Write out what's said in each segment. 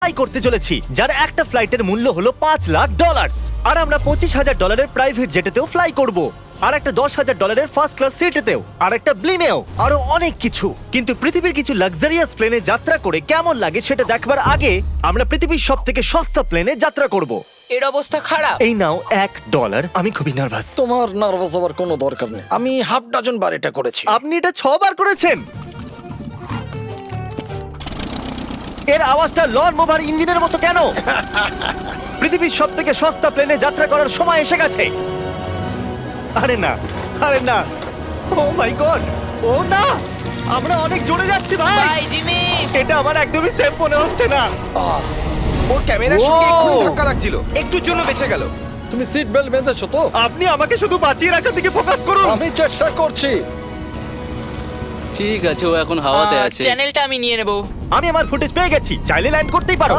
Fly করতে চলেছি, যার একটা ফ্লাইটের মূল্য হলো $5,00,000। আর আমরা $25,000 প্রাইভেট জেটেতেও ফ্লাই করব, আর একটা $10,000 ফার্স্ট ক্লাস সিটেতেও, আর একটা ব্লিমেও, আরো অনেক কিছু। কিন্তু পৃথিবীর কিছু লাক্সারিয়াস প্লেনে যাত্রা করে কেমন লাগে সেটা দেখবার আগে আমরা পৃথিবীর সব থেকে সস্তা প্লেনে যাত্রা করব। এর অবস্থা খারাপ। এই নাও $1। আমি খুবই নার্ভাস। তোমার নার্ভাস হওয়ার কোনো দরকার নেই, আমি হাফ ডজন বার এটা করেছি। আপনি এটা 6 বার করেছেন। এর আওয়াজটা লন মোভার ইঞ্জিনের মতো কেন? পৃথিবীর সব থেকে সস্তা প্লেনে যাত্রা করার সময় এসে গেছে। আরে না, আরে না, ও মাই গড, ও না, আমরা অনেক জোরে যাচ্ছি ভাই। Bye Jimmy. এটা আমার একদমই সেফ মনে হচ্ছে না। ওর ক্যামেরার সঙ্গে Wow! এক্ষুনি ধাক্কা লাগছিল, একটুর জন্য বেঁচে গেল। তুমি সিট বেল্ট বেঁধেছো তো? আপনি আমাকে শুধু বাঁচিয়ে রাখার দিকে ফোকাস করুন। আমি চেষ্টা করছি। ঠিক আছে, ও এখন হাওয়াতে আছে। চ্যানেলটা আমি নিয়ে নেব। আমি আমার ফুটেজ পেয়ে গেছি, চাইলে ল্যান্ড করতেই পারো।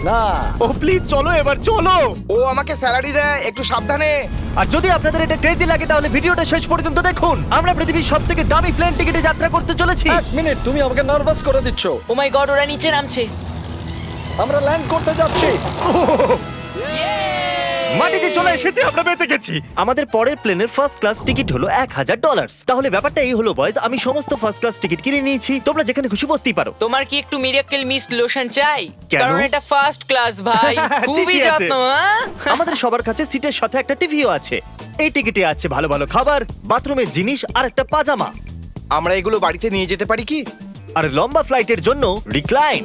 না, ও প্লিজ চলো, এবার চলো। ও আমাকে স্যালারি দেয়, একটু সাবধানে। আর যদি আপনাদের এটা ক্রেজি লাগে তাহলে ভিডিওটা শেষ পর্যন্ত দেখুন। আমরা পৃথিবীর সব থেকে দামি প্লেন টিকিটে যাত্রা করতে চলেছি। এক মিনিট, তুমি আমাকে নার্ভাস করে দিচ্ছ। ও মাই গড, ওরা নিচে নামছে। আমরা ল্যান্ড করতে যাচ্ছি। মাটিতে চলে এসেছি, আমরা বেঁচে গেছি। আমাদের পরের প্লেনের ফার্স্ট ক্লাস টিকিট হলো $1,000। তাহলে ব্যাপারটা এই হলো বয়স, আমি সমস্ত ফার্স্ট ক্লাস টিকিট কিনে নিয়েছি, তোমরা যেখানে খুশি বসতেই পারো। তোমার কি একটু মিরাকেল মিস্ট লোশন চাই? কেন? কারণ এটা ফার্স্ট ক্লাস ভাই, খুবই ঠিকই আছে। যত্ন। হ্যাঁ? আমাদের সবার কাছে সিটের সাথে একটা টিভিও আছে। এই টিকিটে আছে ভালো ভালো খাবার, বাথরুমের জিনিস আর একটা পাজামা। আমরা এগুলো বাড়িতে নিয়ে যেতে পারি কি? আর লম্বা ফ্লাইটের জন্য রিক্লাইন।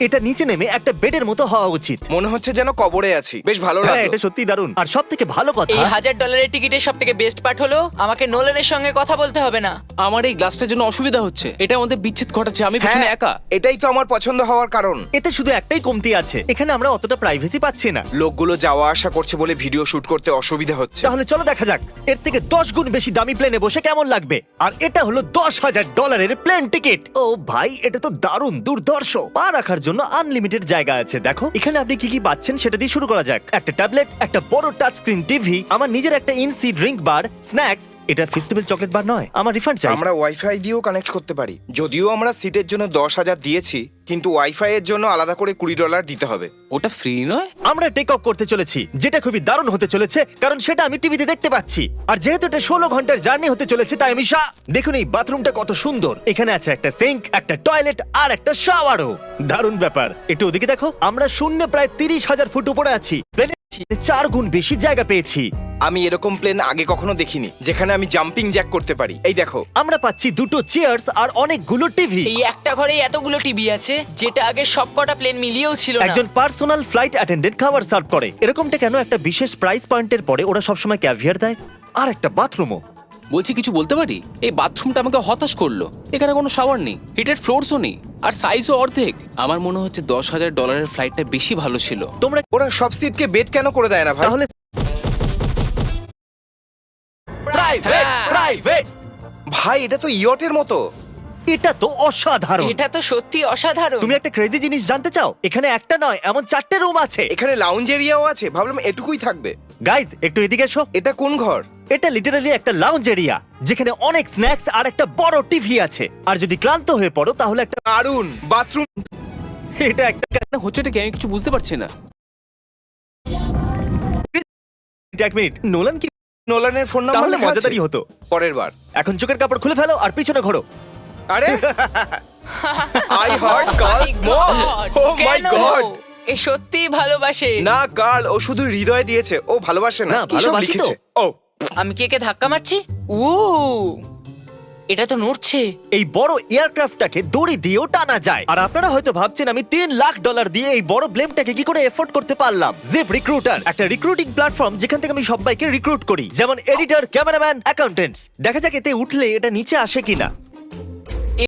এটা নিচে নেমে একটা বেডের মতো হওয়া উচিত। মনে হচ্ছে যেন কবরে আছি, বেশ ভালো হ্যাঁ, লাগলো। এটা সত্যি দারুণ। আর সব থেকে ভালো কথা, এই $1,000 টিকিটের সব থেকে বেস্ট পার্ট হলো আমাকে নোলানের সঙ্গে কথা বলতে হবে না। আমার এই গ্লাসটার জন্য অসুবিধা হচ্ছে, এটা আমাদের বিচ্ছেদ ঘটাচ্ছে। আমি পিছনে হ্যাঁ, একা। এটাই তো আমার পছন্দ হওয়ার কারণ। এতে শুধু একটাই কমতি আছে, এখানে আমরা অতটা প্রাইভেসি পাচ্ছি না। লোকগুলো যাওয়া আসা করছে বলে ভিডিও শুট করতে অসুবিধা হচ্ছে। তাহলে চলো দেখা যাক এর থেকে 10 গুণ বেশি দামি প্লেনে বসে কেমন লাগবে। আর এটা হলো $10,000 প্লেন টিকিট। ও ভাই, এটা তো দারুণ দুর্ধর্ষ। পা রাখার জন্য আনলিমিটেড জায়গা আছে। দেখো এখানে আপনি কি কি পাচ্ছেন সেটা দিয়ে শুরু করা যাক। একটা ট্যাবলেট, একটা বড় টাচ স্ক্রিন টিভি, আমার নিজের একটা ইনসি ড্রিঙ্ক বার, স্ন্যাক্স। এটা ফেস্টিভ্যাল চকলেট বার নয়, আমার রিফান্ড চাই। আমরা ওয়াইফাই দিয়েও কানেক্ট করতে পারি। যদিও আমরা সিটের জন্য 10,000 দিয়েছি, কিন্তু ওয়াইফাই এর জন্য আলাদা করে $20 দিতে হবে। ওটা ফ্রি নয়? আমরা টেক অফ করতে চলেছি, যেটা খুবই দারুণ হতে চলেছে, কারণ সেটা আমি টিভিতে দেখতে পাচ্ছি। আর যেহেতু এটা 16 ঘন্টার জার্নি হতে চলেছে, তাই আমি দেখুন এই বাথরুমটা কত সুন্দর। এখানে আছে একটা সিঙ্ক, একটা টয়লেট আর একটা শাওয়ারও। দারুণ ব্যাপার। একটু ওদিকে দেখো, আমরা শূন্যে প্রায় 30,000 ফুট উপরে আছি। প্লেনের 4 গুণ বেশি জায়গা পেয়েছি। আমি এরকম প্লেন আগে কখনো দেখিনি যেখানে আমি জাম্পিং জ্যাক করতে পারি। এই দেখো, আমরা পাচ্ছি 2টো চেয়ার্স আর অনেকগুলো টিভি। এই একটা ঘরে এতগুলো টিভি আছে, যেটা আগে সবকটা প্লেন মিলিয়েও ছিল না। একজন পার্সোনাল ফ্লাইট অ্যাটেন্ডেন্ট খাবার সার্ভ করে। এরকমটা কেন? একটা বিশেষ প্রাইস পয়েন্টের পরে ওরা সবসময় ক্যাভিয়ার দেয়। আর একটা বাথরুমও। বলছি, কিছু বলতে পারি? এই বাথরুমটা আমাকে হতাশ করলো। এখানে কোনো শাওয়ার নেই, হিটেড ফ্লোরসও নেই, আর সাইজও অর্ধেক। আমার মনে হচ্ছে $10,000 ফ্লাইটটা বেশি ভালো ছিল। তোমরা ওরা সব সিটকে বেড কেন করে দেয় না ভাই? তাহলে প্রাইভেট প্রাইভেট, ভাই এটা তো ইয়টের মতো। এটা তো অসাধারণ। এটা তো সত্যি অসাধারণ। তুমি একটা ক্রেজি জিনিস জানতে চাও? এখানে একটা নয়, এমন 4টে রুম আছে। এখানে লাউঞ্জ এরিয়াও আছে, ভাবলাম এটুকুই থাকবে। গাইজ একটু এদিকে এসো। এটা কোন ঘর? এটা লিটারালি একটা লাউঞ্জ এরিয়া, যেখানে অনেক স্ন্যাক্স আর একটা বড় টিভি আছে। আর যদি ক্লান্ত হয়ে পড়ো তাহলে একটা দারুন বাথরুম। এটা একটা না, হচ্ছেটা কি আমি কিছু বুঝতে পারছি না। এক মিনিট, নোলান কি? নোলানের ফোন নাম্বার তাহলে লেখা আছে? মজাদারই হতো। পরের বার। এখন চোখের কাপড় খুলে ফেলো আর পিছনে ঘোরো। আরে আই হার্ট গার্লস মোর। ও মাই কেন? গড। এ সত্যি ভালোবাসে। না গার্ল, ও শুধু হৃদয় দিয়েছে, ও ভালোবাসে না। না, কি সব ভালোবাসি তো। লিখেছে? ও আমি কি একে ধাক্কা মারছি? ও, এটা তো নড়ছে। এই বড় এয়ারক্রাফটটাকে দড়ি দিয়েও টানা যায়। আর আপনারা হয়তো ভাবছেন আমি $3 লাখ দিয়ে এই বড় ব্লেমটাকে কি করে এফোর্ড করতে পারলাম। জিপ রিক্রুটার একটা রিক্রুটিং প্ল্যাটফর্ম যেখান থেকে আমি সবাইকে রিক্রুট করি, যেমন এডিটর, ক্যামেরাম্যান, অ্যাকাউন্টেন্টস। দেখা যাক এতে উঠলে এটা নিচে আসে কিনা।